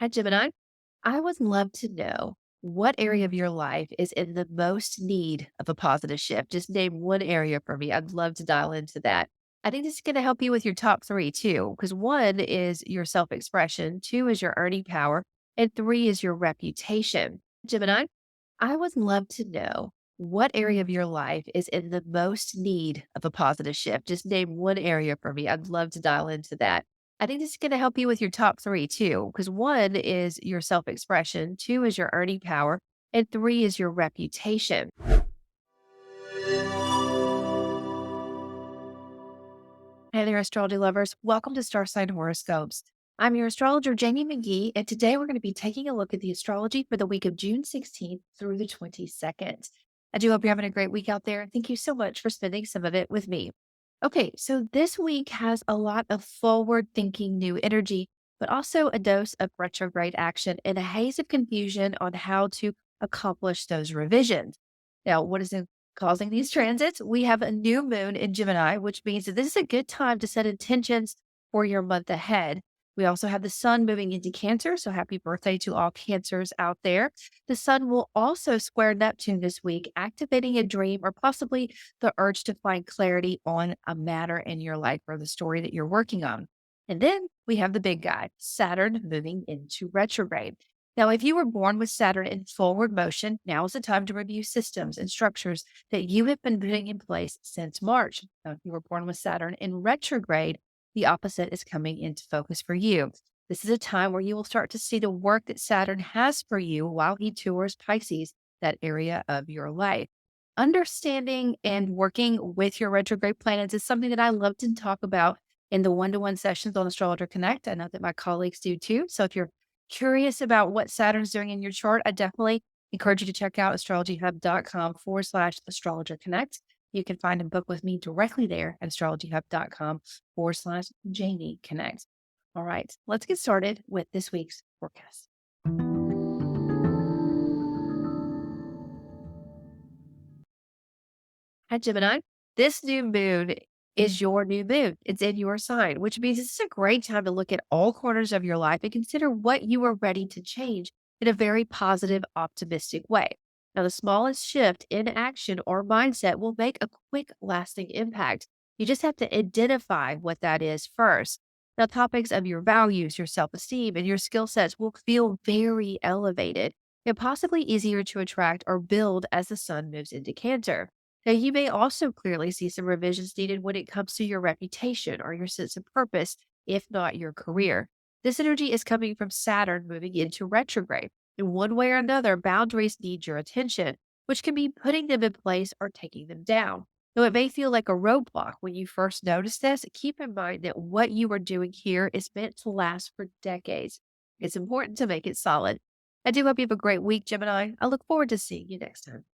Hi, Gemini. I would love to know what area of your life is in the most need of a positive shift. Just name one area for me. I'd love to dial into that. I think this is going to help you with your top three too, because one is your self expression, two is your earning power, and three is your reputation. Gemini, I would love to know what area of your life is in the most need of a positive shift. Just name one area for me. I'd love to dial into that. I think this is going to help you with your top three too, because one is your self expression, two is your earning power, and three is your reputation. Hey there, astrology lovers. Welcome to Star Sign Horoscopes. I'm your astrologer, Jamie McGee, and today we're going to be taking a look at the astrology for the week of June 16th through the 22nd. I do hope you're having a great week out there. Thank you so much for spending some of it with me. Okay, so this week has a lot of forward thinking new energy, but also a dose of retrograde action and a haze of confusion on how to accomplish those revisions. Now, what is causing these transits? We have a new moon in Gemini, which means that this is a good time to set intentions for your month ahead. We also have the sun moving into Cancer, so happy birthday to all Cancers out there. The sun will also square Neptune this week, activating a dream or possibly the urge to find clarity on a matter in your life or the story that you're working on. And then we have the big guy, Saturn moving into retrograde. Now, if you were born with Saturn in forward motion, now is the time to review systems and structures that you have been putting in place since March. Now, if you were born with Saturn in retrograde, the opposite is coming into focus for you. This is a time where you will start to see the work that Saturn has for you while he tours Pisces, that area of your life. Understanding and working with your retrograde planets is something that I love to talk about in the one-to-one sessions on Astrologer Connect. I know that my colleagues do too. So if you're curious about what Saturn's doing in your chart, I definitely encourage you to check out astrologyhub.com/astrologer connect. You can find a book with me directly there at astrologyhub.com/Jamie Connect. All right, let's get started with this week's forecast. Hi, Gemini. This new moon is your new moon. It's in your sign, which means this is a great time to look at all corners of your life and consider what you are ready to change in a very positive, optimistic way. Now, the smallest shift in action or mindset will make a quick, lasting impact. You just have to identify what that is first. Now, topics of your values, your self esteem, and your skill sets will feel very elevated and possibly easier to attract or build as the sun moves into Cancer. Now, you may also clearly see some revisions needed when it comes to your reputation or your sense of purpose, if not your career. This energy is coming from Saturn moving into retrograde. In one way or another, boundaries need your attention, which can be putting them in place or taking them down. Though it may feel like a roadblock when you first notice this, keep in mind that what you are doing here is meant to last for decades. It's important to make it solid. I do hope you have a great week, Gemini. I look forward to seeing you next time.